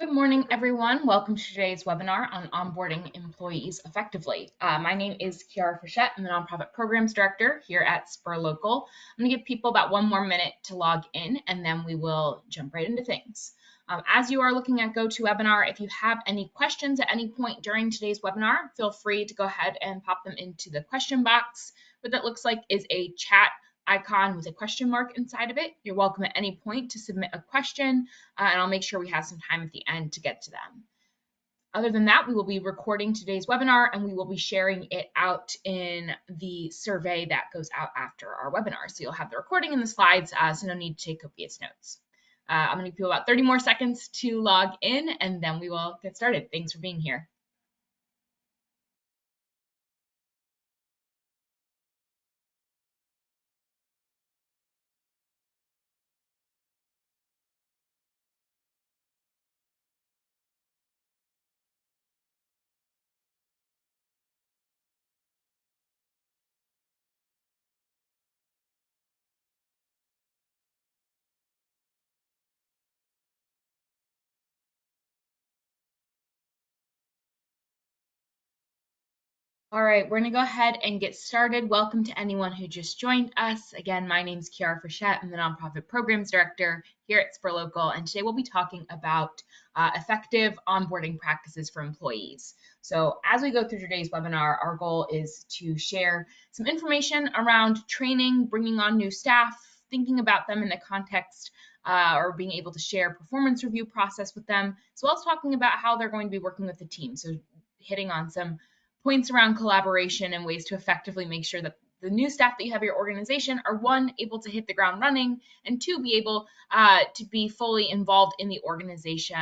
Good morning, everyone. Welcome to today's webinar on onboarding employees effectively. My name is Kiara Frechette. I'm the Nonprofit Programs Director here at Spur Local. I'm going to give people about 1 more minute to log in, and then we will jump right into things. As you are looking at GoToWebinar, if you have any questions at any point during today's webinar, feel free to go ahead and pop them into the question box. What that looks like is a chat icon with a question mark inside of it. You're welcome at any point to submit a question, and I'll make sure we have some time at the end to get to them. Other than that, we will be recording today's webinar and we will be sharing it out in the survey that goes out after our webinar. So you'll have the recording and the slides, so no need to take copious notes. I'm going to give you about 30 more seconds to log in, and then we will get started. Thanks for being here. All right, we're going to go ahead and get started. Welcome to anyone who just joined us. Again, my name is Kiara Frechette. I'm the Nonprofit Programs Director here at Spur Local, and today we'll be talking about effective onboarding practices for employees. So as we go through today's webinar, our goal is to share some information around training, bringing on new staff, thinking about them in the context or being able to share performance review process with them, as well as talking about how they're going to be working with the team. So hitting on some points around collaboration and ways to effectively make sure that the new staff that you have in your organization are, one, able to hit the ground running, and two, be able to be fully involved in the organization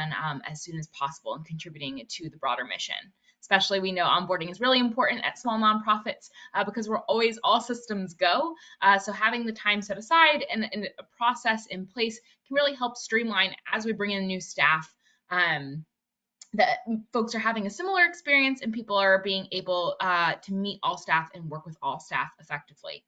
as soon as possible and contributing to the broader mission. Especially, we know onboarding is really important at small nonprofits because we're always all systems go. So having the time set aside and a process in place can really help streamline as we bring in new staff. That folks are having a similar experience and people are being able to meet all staff and work with all staff effectively.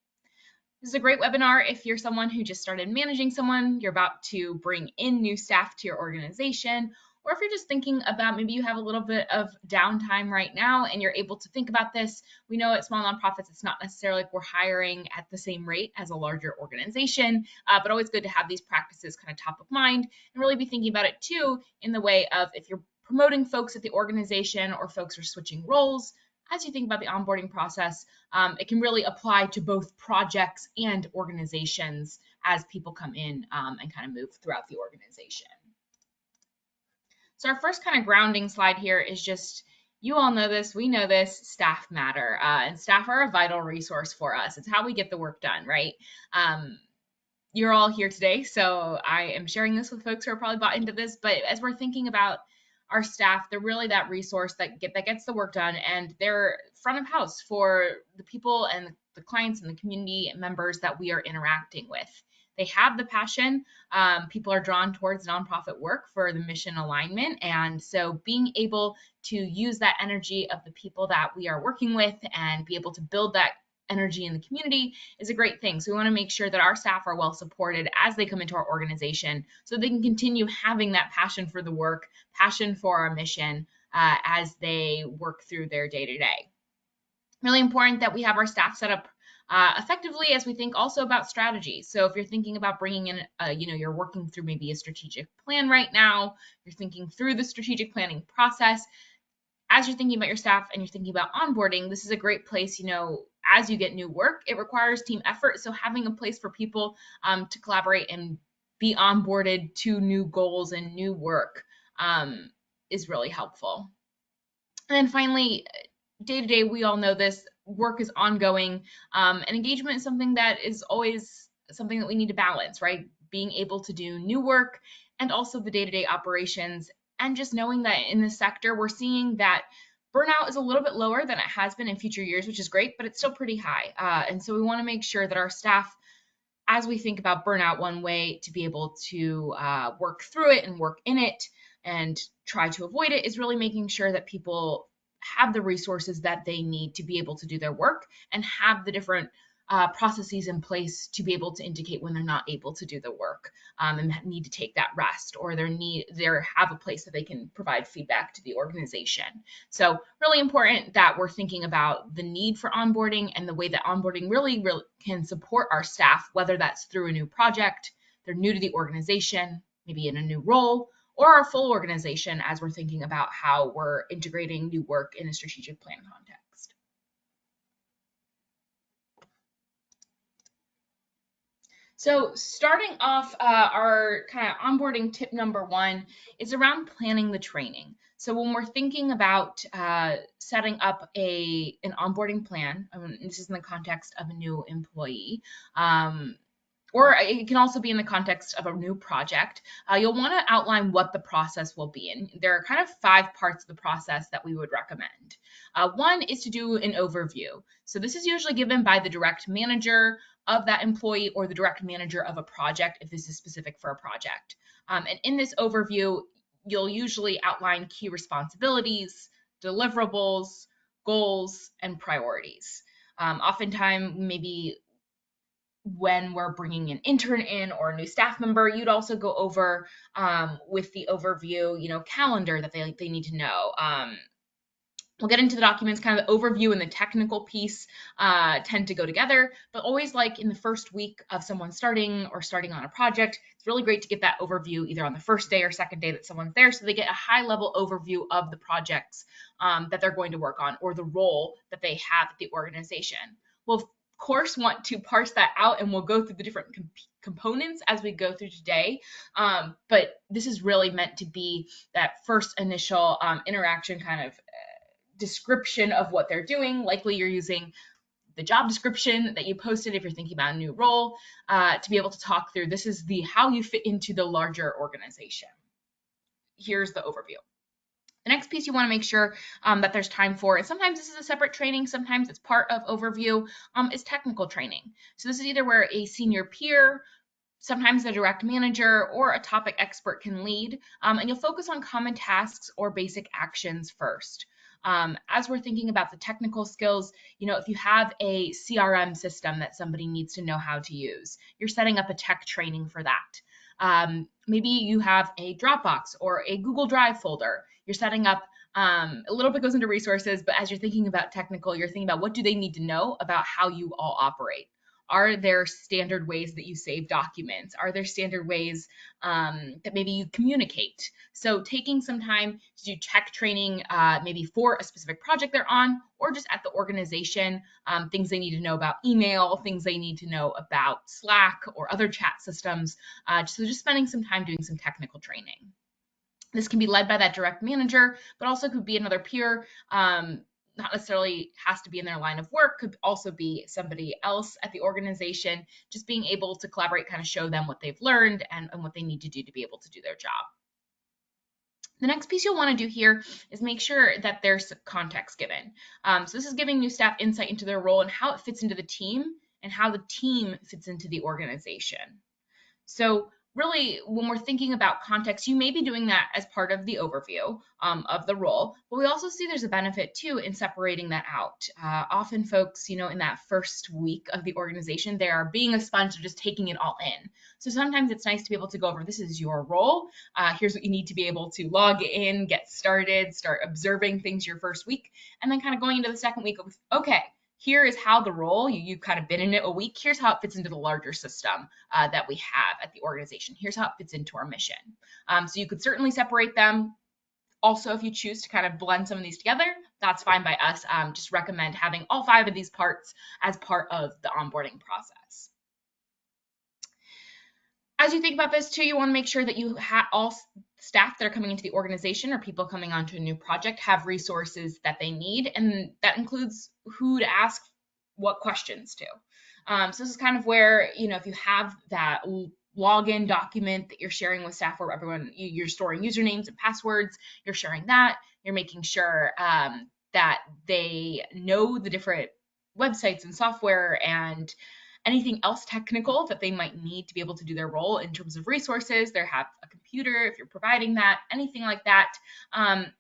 This is a great webinar if you're someone who just started managing someone, you're about to bring in new staff to your organization, or if you're just thinking about maybe you have a little bit of downtime right now and you're able to think about this. We know at small nonprofits, it's not necessarily like we're hiring at the same rate as a larger organization, but always good to have these practices kind of top of mind and really be thinking about it too in the way of if you're promoting folks at the organization or folks are switching roles. As you think about the onboarding process, it can really apply to both projects and organizations as people come in and kind of move throughout the organization. So our first kind of grounding slide here is just, you all know this, we know this, staff matter, and staff are a vital resource for us. It's how we get the work done, right? You're all here today, so I am sharing this with folks who are probably bought into this, but as we're thinking about our staff, they're really that resource that gets the work done, and they're front of house for the people and the clients and the community members that we are interacting with. They have the passion. People are drawn towards nonprofit work for the mission alignment, and so being able to use that energy of the people that we are working with and be able to build that energy in the community is a great thing. So we want to make sure that our staff are well supported as they come into our organization so they can continue having that passion for the work, passion for our mission as they work through their day-to-day. Really important that we have our staff set up effectively as we think also about strategy. So if you're thinking about bringing in, you're working through maybe a strategic plan right now, you're thinking through the strategic planning process, as you're thinking about your staff and you're thinking about onboarding, this is a great place, as you get new work, it requires team effort. So having a place for people to collaborate and be onboarded to new goals and new work is really helpful. And then finally, day-to-day, we all know this, work is ongoing, and engagement is something that is always something that we need to balance, right? Being able to do new work and also the day-to-day operations, and just knowing that in this sector, we're seeing that burnout is a little bit lower than it has been in future years, which is great, but it's still pretty high. And so we want to make sure that our staff, as we think about burnout, one way to be able to work through it and work in it and try to avoid it is really making sure that people have the resources that they need to be able to do their work and have the different processes in place to be able to indicate when they're not able to do the work, and need to take that rest, or they have a place that they can provide feedback to the organization. So really important that we're thinking about the need for onboarding and the way that onboarding really can support our staff, whether that's through a new project, they're new to the organization, maybe in a new role, or our full organization as we're thinking about how we're integrating new work in a strategic plan context. So starting off, our kind of onboarding tip number one is around planning the training. So when we're thinking about setting up an onboarding plan, this is in the context of a new employee, or it can also be in the context of a new project, you'll want to outline what the process will be. And there are kind of 5 parts of the process that we would recommend. One is to do an overview. So this is usually given by the direct manager of that employee or the direct manager of a project if this is specific for a project. And in this overview, you'll usually outline key responsibilities, deliverables, goals, and priorities. Oftentimes, maybe when we're bringing an intern in or a new staff member, you'd also go over with the overview, calendar that they need to know. We'll get into the documents, kind of the overview and the technical piece tend to go together, but always like in the first week of someone starting on a project, it's really great to get that overview either on the first day or second day that someone's there, so they get a high level overview of the projects that they're going to work on or the role that they have at the organization. We'll of course want to parse that out, and we'll go through the different components as we go through today. But this is really meant to be that first initial interaction kind of description of what they're doing. Likely you're using the job description that you posted if you're thinking about a new role to be able to talk through this is how you fit into the larger organization. Here's the overview. The next piece you want to make sure that there's time for, and sometimes this is a separate training, sometimes it's part of overview, is technical training. So this is either where a senior peer, sometimes a direct manager, or a topic expert can lead, and you'll focus on common tasks or basic actions first. As we're thinking about the technical skills, if you have a CRM system that somebody needs to know how to use, you're setting up a tech training for that. Maybe you have a Dropbox or a Google Drive folder. You're setting up, a little bit goes into resources, but as you're thinking about technical, you're thinking about what do they need to know about how you all operate. Are there standard ways that you save documents? Are there standard ways that maybe you communicate? So taking some time to do tech training, maybe for a specific project they're on, or just at the organization, things they need to know about email, things they need to know about Slack or other chat systems. So just spending some time doing some technical training. This can be led by that direct manager, but also could be another peer. Not necessarily has to be in their line of work, could also be somebody else at the organization, just being able to collaborate, kind of show them what they've learned and what they need to do to be able to do their job. The next piece you'll want to do here is make sure that there's context given. So this is giving new staff insight into their role and how it fits into the team and how the team fits into the organization. So really, when we're thinking about context, you may be doing that as part of the overview of the role, but we also see there's a benefit too in separating that out. Often folks, in that first week of the organization, they are being a sponge, just taking it all in. So sometimes it's nice to be able to go over, this is your role. Here's what you need to be able to log in, get started, start observing things your first week, and then kind of going into the second week of, okay, here is how the role, you've kind of been in it a week, here's how it fits into the larger system that we have at the organization. Here's how it fits into our mission. So you could certainly separate them. Also, if you choose to kind of blend some of these together, that's fine by us. Just recommend having all 5 of these parts as part of the onboarding process. As you think about this too, you want to make sure that you have all staff that are coming into the organization or people coming onto a new project have resources that they need, and that includes who to ask what questions to. So this is kind of where, if you have that login document that you're sharing with staff where everyone, you're storing usernames and passwords, you're sharing that, you're making sure that they know the different websites and software and anything else technical that they might need to be able to do their role in terms of resources. They have a computer if you're providing that, anything like that,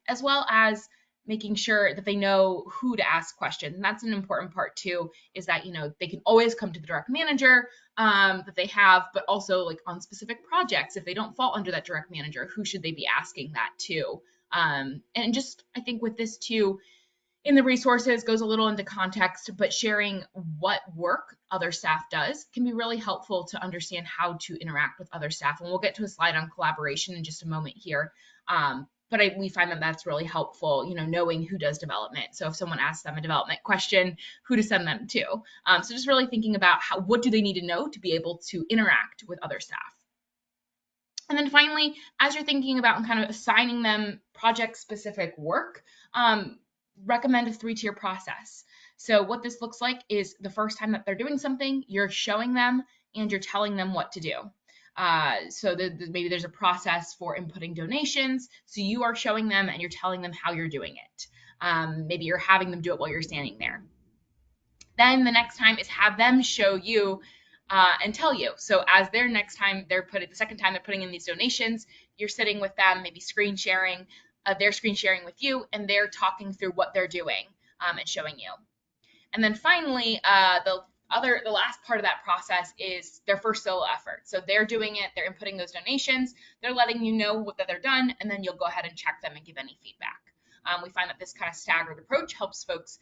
as well as making sure that they know who to ask questions. And that's an important part too, is that, they can always come to the direct manager that they have, but also like on specific projects, if they don't fall under that direct manager, who should they be asking that to? And just, I think with this too, in the resources goes a little into context, but sharing what work other staff does can be really helpful to understand how to interact with other staff. And we'll get to a slide on collaboration in just a moment here. But we find that that's really helpful, knowing who does development. So if someone asks them a development question, who to send them to. So just really thinking about what do they need to know to be able to interact with other staff. And then finally, as you're thinking about and kind of assigning them project-specific work, recommend a 3-tier process. So what this looks like is the first time that they're doing something, you're showing them and you're telling them what to do. So maybe there's a process for inputting donations. So you are showing them and you're telling them how you're doing it. Maybe you're having them do it while you're standing there. Then the next time is have them show you and tell you. So as their next time the second time they're putting in these donations, you're sitting with them, maybe screen sharing, they're screen sharing with you, and they're talking through what they're doing and showing you. And then finally, the last part of that process is their first solo effort. So they're doing it, they're inputting those donations, they're letting you know that they're done, and then you'll go ahead and check them and give any feedback. We find that this kind of staggered approach helps folks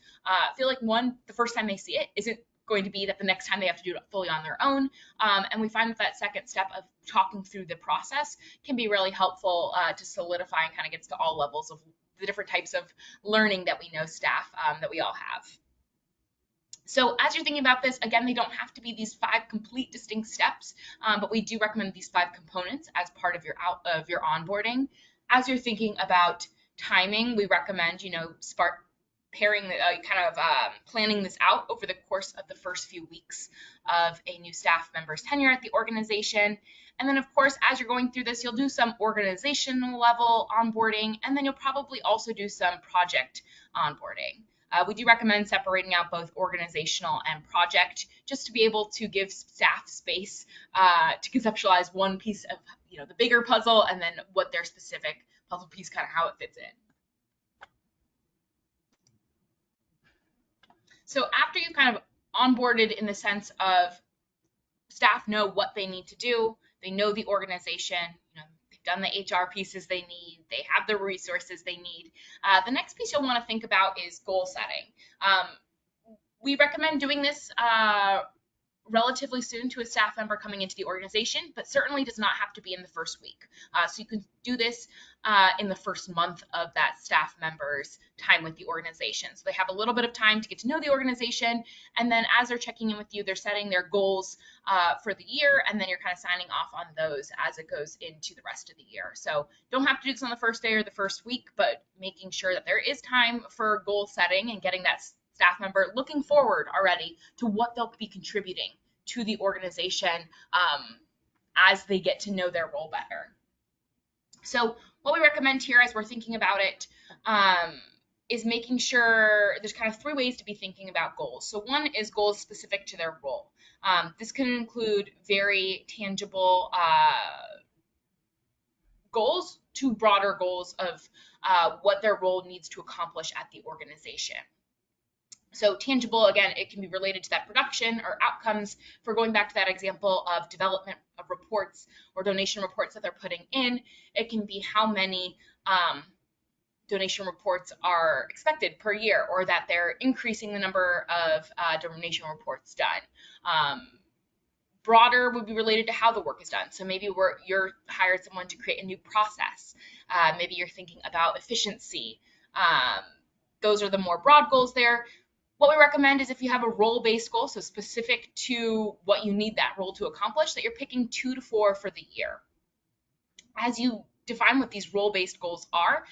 feel like, one, the first time they see it isn't going to be that the next time they have to do it fully on their own. And we find that second step of talking through the process can be really helpful to solidify and kind of gets to all levels of the different types of learning that we know staff that we all have. So as you're thinking about this, again, they don't have to be these 5 complete distinct steps, but we do recommend these 5 components as part of your onboarding. As you're thinking about timing, we recommend, planning this out over the course of the first few weeks of a new staff member's tenure at the organization. And then, of course, as you're going through this, you'll do some organizational level onboarding, and then you'll probably also do some project onboarding. We do recommend separating out both organizational and project just to be able to give staff space to conceptualize one piece of the bigger puzzle, and then what their specific puzzle piece, kind of how it fits in. So after you've kind of onboarded in the sense of staff know what they need to do, they know the organization, they've done the HR pieces they need, they have the resources they need. The next piece you'll want to think about is goal setting. We recommend doing this relatively soon to a staff member coming into the organization, but certainly does not have to be in the first week. So you can do this in the first month of that staff member's time with the organization. So they have a little bit of time to get to know the organization, and then as they're checking in with you, they're setting their goals for the year, and then you're kind of signing off on those as it goes into the rest of the year. So don't have to do this on the first day or the first week, but making sure that there is time for goal setting and getting that staff member looking forward already to what they'll be contributing to the organization as they get to know their role better. So what we recommend here as we're thinking about it is making sure there's kind of 3 ways to be thinking about goals. So one is goals specific to their role. This can include very tangible goals to broader goals of what their role needs to accomplish at the organization. So tangible, again, it can be related to that production or outcomes. If we're going back to that example of development of reports or donation reports that they're putting in, it can be how many donation reports are expected per year, or that they're increasing the number of donation reports done. Broader would be related to how the work is done. So maybe you're hired someone to create a new process. Maybe you're thinking about efficiency. Those are the more broad goals there. What we recommend is if you have a role-based goal, so specific to what you need that role to accomplish, that you're picking 2 to 4 for the year. As you define what these role-based goals are,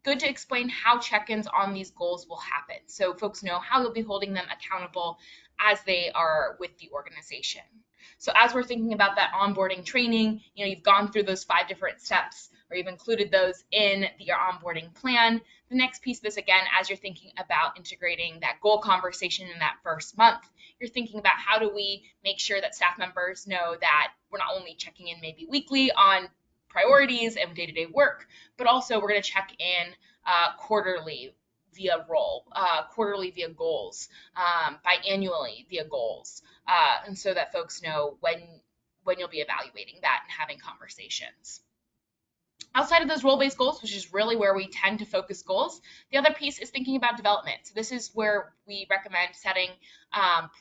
good to explain how check-ins on these goals will happen, so folks know how you'll be holding them accountable as they are with the organization. So as we're thinking about that onboarding training, you've gone through those 5 different steps, or you've included those in your onboarding plan. The next piece of this, again, as you're thinking about integrating that goal conversation in that first month, you're thinking about how do we make sure that staff members know that we're not only checking in maybe weekly on priorities and day-to-day work, but also we're going to check in quarterly via role, quarterly via goals, biannually via goals, and so that folks know when you'll be evaluating that and having conversations. Outside of those role-based goals, which is really where we tend to focus goals, the other piece is thinking about development. So this is where we recommend setting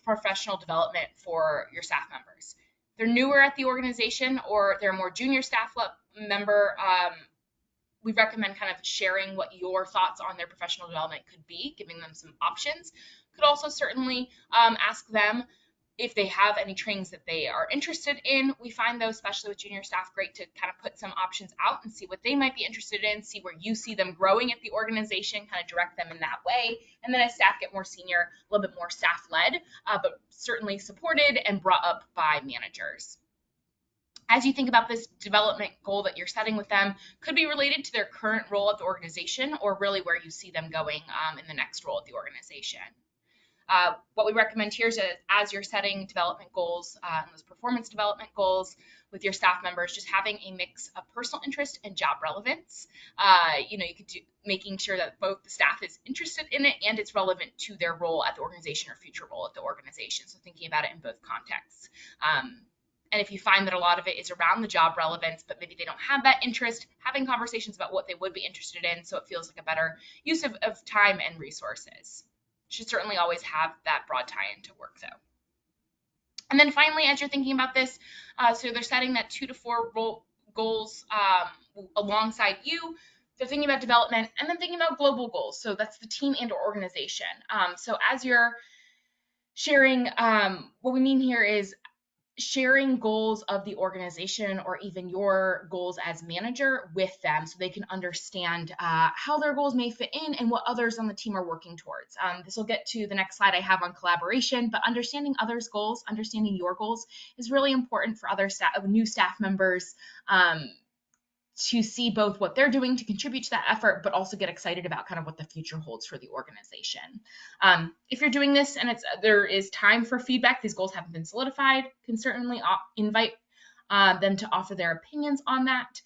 professional development for your staff members. If they're newer at the organization or they're a more junior staff member, we recommend kind of sharing what your thoughts on their professional development could be, giving them some options. Could also certainly ask them if they have any trainings that they are interested in. We find those, especially with junior staff, great to kind of put some options out and see what they might be interested in, see where you see them growing at the organization, kind of direct them in that way. And then as staff get more senior, a little bit more staff-led, but certainly supported and brought up by managers. As you think about this development goal that you're setting with them, could be related to their current role at the organization or really where you see them going in the next role at the organization. What we recommend here is that as you're setting development goals, those performance development goals with your staff members, just having a mix of personal interest and job relevance. You could do making sure that both the staff is interested in it and it's relevant to their role at the organization or future role at the organization. So thinking about it in both contexts. And if you find that a lot of it is around the job relevance, but maybe they don't have that interest, having conversations about what they would be interested in so it feels like a better use of time and resources. Should certainly always have that broad tie-in to work, though. And then finally, as you're thinking about this, so they're setting that 2 to 4 role goals alongside you. They're thinking about development and then thinking about global goals. So that's the team and or organization. So as you're sharing, what we mean here is sharing goals of the organization or even your goals as manager with them so they can understand how their goals may fit in and what others on the team are working towards. This will get to the next slide I have on collaboration, but understanding others' goals, understanding your goals is really important for other new staff members to see both what they're doing to contribute to that effort, but also get excited about kind of what the future holds for the organization. If you're doing this and there is time for feedback, these goals haven't been solidified, can certainly invite them to offer their opinions on that.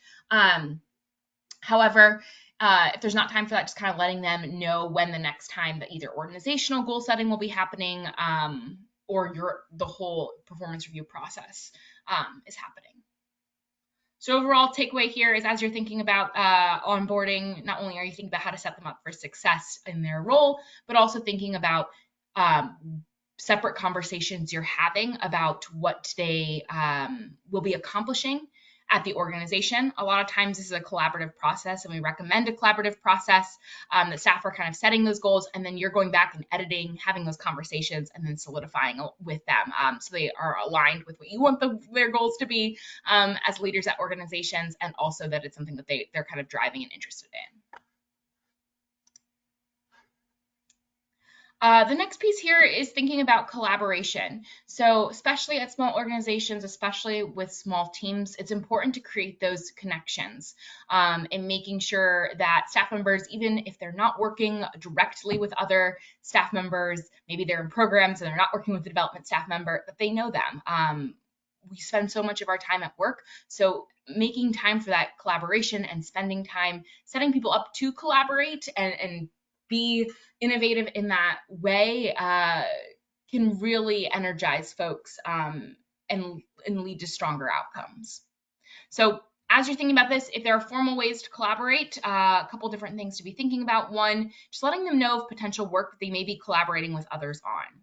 However, if there's not time for that, just kind of letting them know when the next time that either organizational goal setting will be happening or the whole performance review process is happening. So overall takeaway here is as you're thinking about onboarding, not only are you thinking about how to set them up for success in their role, but also thinking about separate conversations you're having about what they will be accomplishing at the organization. A lot of times this is a collaborative process, and we recommend a collaborative process. The staff are kind of setting those goals, and then you're going back and editing, having those conversations, and then solidifying with them so they are aligned with what you want their goals to be as leaders at organizations, and also that it's something that they're kind of driving and interested in. The next piece here is thinking about collaboration. So especially at small organizations, especially with small teams, it's important to create those connections and making sure that staff members, even if they're not working directly with other staff members, maybe they're in programs and they're not working with the development staff member, that they know them. We spend so much of our time at work, so making time for that collaboration and spending time setting people up to collaborate and be innovative in that way can really energize folks and lead to stronger outcomes. So as you're thinking about this, if there are formal ways to collaborate, a couple different things to be thinking about. One, just letting them know of potential work that they may be collaborating with others on.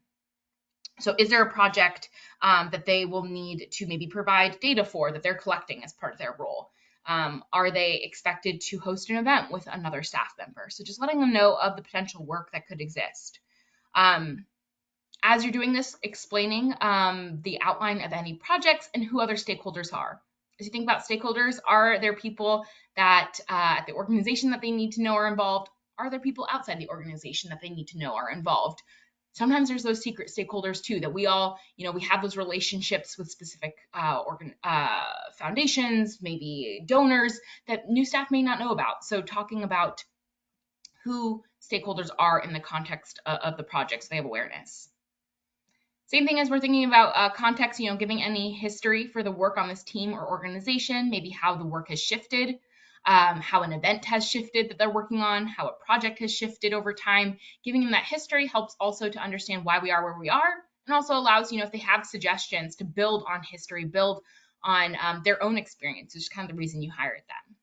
So is there a project that they will need to maybe provide data for that they're collecting as part of their role? Are they expected to host an event with another staff member? So just letting them know of the potential work that could exist. As you're doing this, explaining the outline of any projects and who other stakeholders are. As you think about stakeholders, are there people that at the organization that they need to know are involved? Are there people outside the organization that they need to know are involved? Sometimes there's those secret stakeholders too that we all, we have those relationships with specific foundations, maybe donors that new staff may not know about. So talking about who stakeholders are in the context of the project so they have awareness. Same thing as we're thinking about context, giving any history for the work on this team or organization, maybe how the work has shifted, how an event has shifted that they're working on, how a project has shifted over time. Giving them that history helps also to understand why we are where we are, and also allows, if they have suggestions, to build on history, build on their own experience, which is kind of the reason you hired them.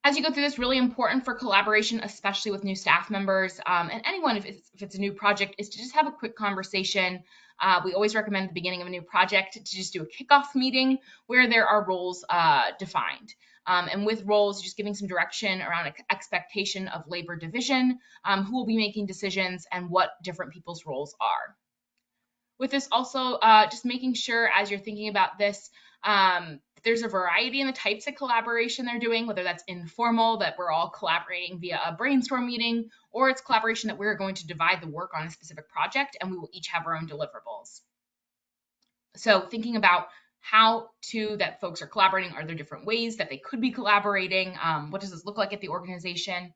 As you go through this, really important for collaboration, especially with new staff members and anyone, if it's a new project, is to just have a quick conversation. We always recommend at the beginning of a new project to just do a kickoff meeting where there are roles defined. And with roles, just giving some direction around expectation of labor division, who will be making decisions, and what different people's roles are. With this also, just making sure as you're thinking about this, there's a variety in the types of collaboration they're doing, whether that's informal, that we're all collaborating via a brainstorm meeting, or it's collaboration that we're going to divide the work on a specific project and we will each have our own deliverables. So thinking about how that folks are collaborating, are there different ways that they could be collaborating? What does this look like at the organization?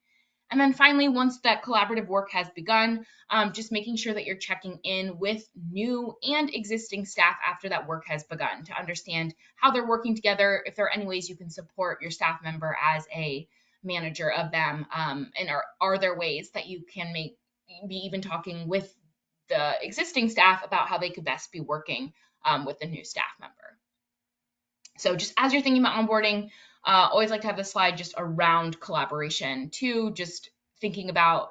And then finally, once that collaborative work has begun, just making sure that you're checking in with new and existing staff after that work has begun to understand how they're working together, if there are any ways you can support your staff member as a manager of them, and are there ways that you can be even talking with the existing staff about how they could best be working with the new staff member. So just as you're thinking about onboarding, always like to have this slide just around collaboration too, just thinking about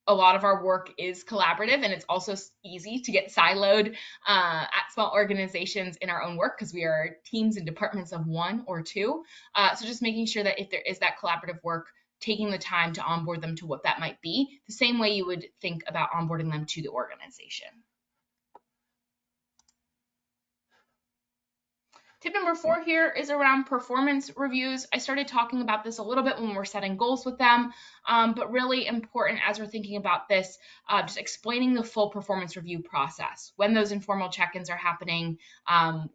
a lot of our work is collaborative, and it's also easy to get siloed at small organizations in our own work because we are teams and departments of one or two. So just making sure that if there is that collaborative work, taking the time to onboard them to what that might be, the same way you would think about onboarding them to the organization. Tip number 4 here is around performance reviews. I started talking about this a little bit when we're setting goals with them, but really important as we're thinking about this, just explaining the full performance review process, when those informal check-ins are happening,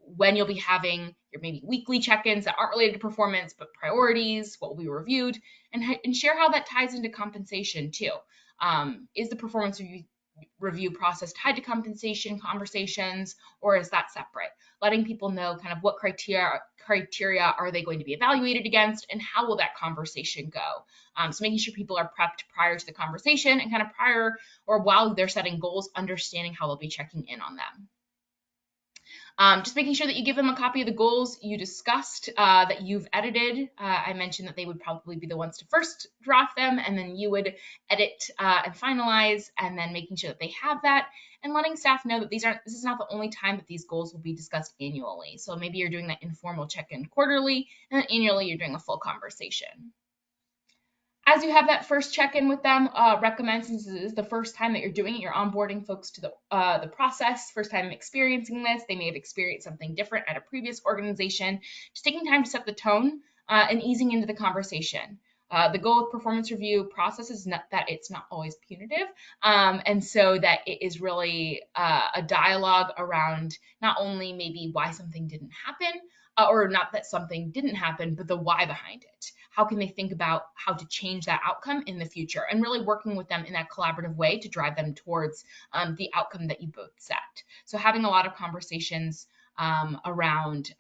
when you'll be having your maybe weekly check-ins that aren't related to performance, but priorities, what will be reviewed, and share how that ties into compensation too. Is the performance review process tied to compensation conversations, or is that separate? Letting people know kind of what criteria are they going to be evaluated against, and how will that conversation go? So making sure people are prepped prior to the conversation, and kind of prior or while they're setting goals, understanding how they'll be checking in on them. Just making sure that you give them a copy of the goals you discussed that you've edited. I mentioned that they would probably be the ones to first draft them, and then you would edit and finalize, and then making sure that they have that, and letting staff know that this is not the only time that these goals will be discussed annually. So maybe you're doing that informal check-in quarterly, and then annually you're doing a full conversation. As you have that first check-in with them, recommend, since this is the first time that you're doing it, you're onboarding folks to the process, first time experiencing this, they may have experienced something different at a previous organization, just taking time to set the tone and easing into the conversation. The goal with performance review process is that it's not always punitive, and so that it is really a dialogue around not only maybe why something didn't happen, or not that something didn't happen, but the why behind it. How can they think about how to change that outcome in the future, and really working with them in that collaborative way to drive them towards the outcome that you both set. So having a lot of conversations around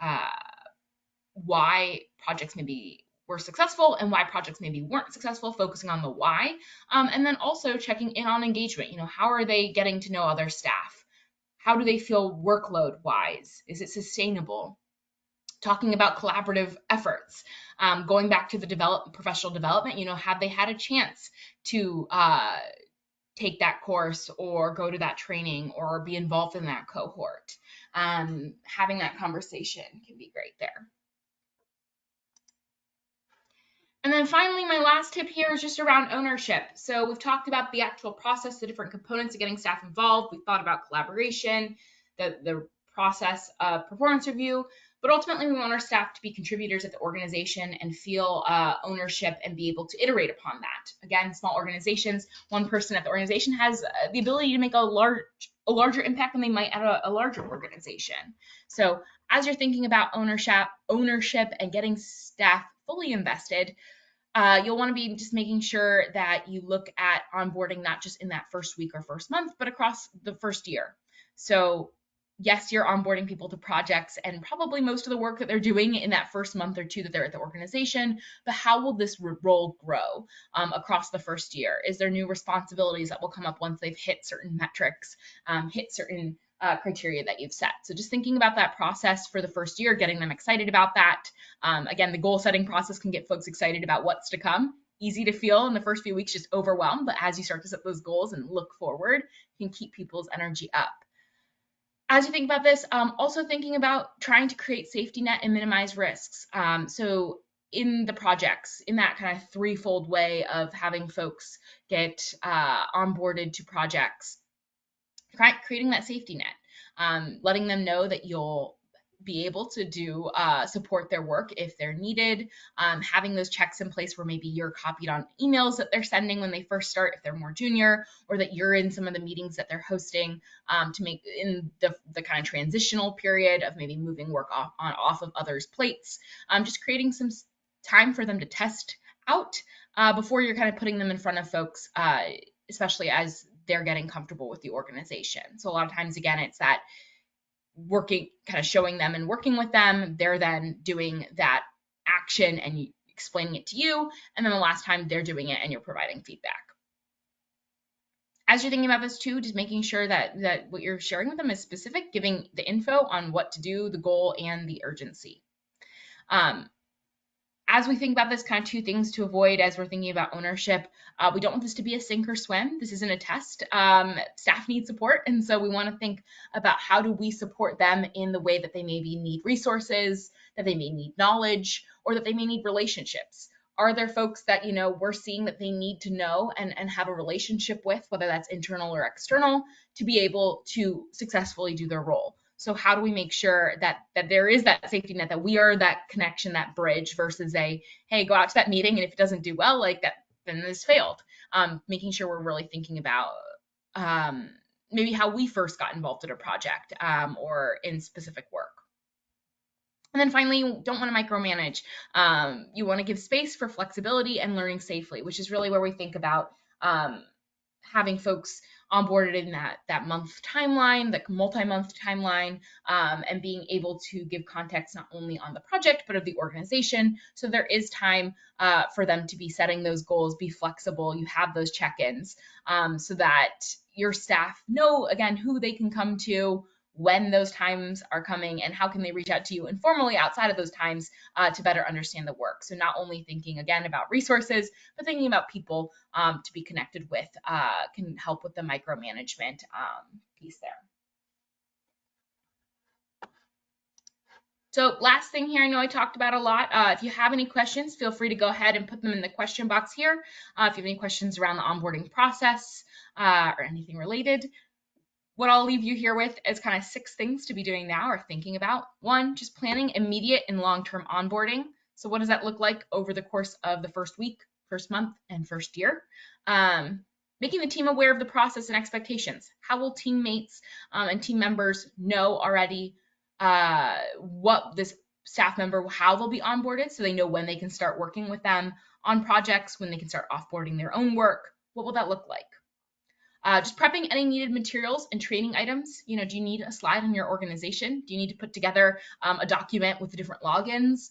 why projects maybe were successful and why projects maybe weren't successful, focusing on the why, and then also checking in on engagement. How are they getting to know other staff? How do they feel workload wise? Is it sustainable? Talking about collaborative efforts, going back to the professional development, have they had a chance to take that course or go to that training or be involved in that cohort? Having that conversation can be great there. And then finally, my last tip here is just around ownership. So we've talked about the actual process, the different components of getting staff involved. We've thought about collaboration, the process of performance review, but ultimately we want our staff to be contributors at the organization and feel ownership and be able to iterate upon that. Again, small organizations, one person at the organization has the ability to make a larger impact than they might at a larger organization. So as you're thinking about ownership and getting staff fully invested, You'll want to be just making sure that you look at onboarding not just in that first week or first month, but across the first year. So yes, you're onboarding people to projects and probably most of the work that they're doing in that first month or two that they're at the organization, but how will this role grow across the first year? Is there new responsibilities that will come up once they've hit certain metrics, hit certain criteria that you've set? So just thinking about that process for the first year, getting them excited about that. Again, the goal setting process can get folks excited about what's to come. Easy to feel in the first few weeks, just overwhelmed, but as you start to set those goals and look forward, you can keep people's energy up. As you think about this, also thinking about trying to create safety net and minimize risks. So in the projects, in that kind of threefold way of having folks get onboarded to projects, creating that safety net, letting them know that you'll be able to do support their work if they're needed, having those checks in place where maybe you're copied on emails that they're sending when they first start if they're more junior, or that you're in some of the meetings that they're hosting to make in the kind of transitional period of maybe moving work off of others' plates, just creating some time for them to test out before you're kind of putting them in front of folks, especially as they're getting comfortable with the organization. So a lot of times, again, it's that working, kind of showing them and working with them. They're then doing that action and explaining it to you. And then the last time they're doing it and you're providing feedback. As you're thinking about this too, just making sure that what you're sharing with them is specific, giving the info on what to do, the goal, and the urgency. As we think about this, kind of two things to avoid as we're thinking about ownership. We don't want this to be a sink or swim. This isn't a test. Staff need support. And so we want to think about how do we support them in the way that they maybe need resources, that they may need knowledge, or that they may need relationships. Are there folks that, we're seeing that they need to know and have a relationship with, whether that's internal or external, to be able to successfully do their role? So how do we make sure that there is that safety net, that we are that connection, that bridge, versus hey, go out to that meeting, and if it doesn't do well, like that, then this failed. Making sure we're really thinking about maybe how we first got involved in a project or in specific work. And then finally, you don't want to micromanage. You want to give space for flexibility and learning safely, which is really where we think about having folks onboarded in that month timeline, that multi-month timeline, and being able to give context not only on the project, but of the organization. So there is time for them to be setting those goals, be flexible. You have those check-ins so that your staff know, again, who they can come to, when those times are coming, and how can they reach out to you informally outside of those times to better understand the work. So not only thinking, again, about resources, but thinking about people to be connected with can help with the micromanagement piece there. So last thing here, I know I talked about a lot. If you have any questions, feel free to go ahead and put them in the question box here. If you have any questions around the onboarding process or anything related. What I'll leave you here with is kind of 6 things to be doing now or thinking about. 1, just planning immediate and long-term onboarding. So what does that look like over the course of the first week, first month, and first year? Making the team aware of the process and expectations. How will teammates and team members know already what this staff member, how they'll be onboarded, so they know when they can start working with them on projects, when they can start offboarding their own work? What will that look like? Just prepping any needed materials and training items. Do you need a slide in your organization? Do you need to put together a document with the different logins?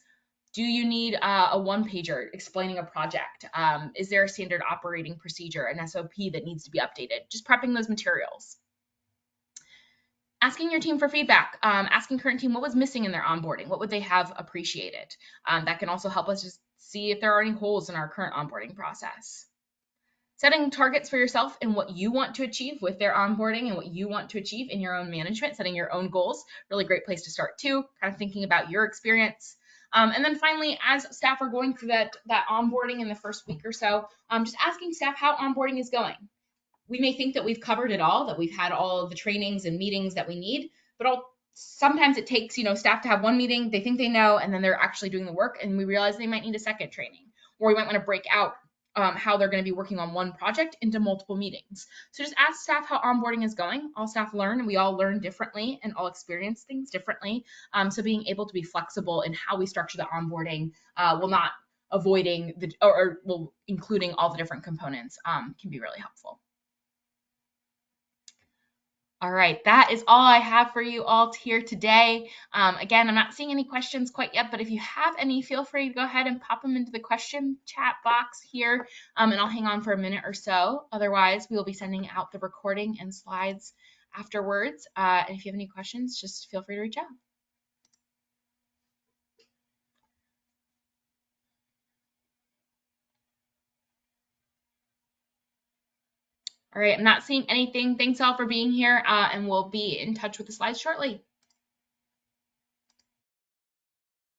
Do you need a one-pager explaining a project? Is there a standard operating procedure, an SOP that needs to be updated? Just prepping those materials. Asking your team for feedback, asking current team what was missing in their onboarding, what would they have appreciated? That can also help us just see if there are any holes in our current onboarding process. Setting targets for yourself and what you want to achieve with their onboarding and what you want to achieve in your own management, setting your own goals, really great place to start too, kind of thinking about your experience. And then finally, as staff are going through that onboarding in the first week or so, just asking staff how onboarding is going. We may think that we've covered it all, that we've had all of the trainings and meetings that we need, but sometimes it takes, staff to have one meeting, they think they know, and then they're actually doing the work, and we realize they might need a second training, or we might want to break out how they're going to be working on one project into multiple meetings. So just ask staff how onboarding is going. All staff learn, and we all learn differently and all experience things differently. So being able to be flexible in how we structure the onboarding will not avoiding or well, including all the different components can be really helpful. All right, that is all I have for you all here today. Again, I'm not seeing any questions quite yet, but if you have any, feel free to go ahead and pop them into the question chat box here, and I'll hang on for a minute or so. Otherwise, we will be sending out the recording and slides afterwards. And if you have any questions, just feel free to reach out. All right, I'm not seeing anything. Thanks all for being here, and we'll be in touch with the slides shortly.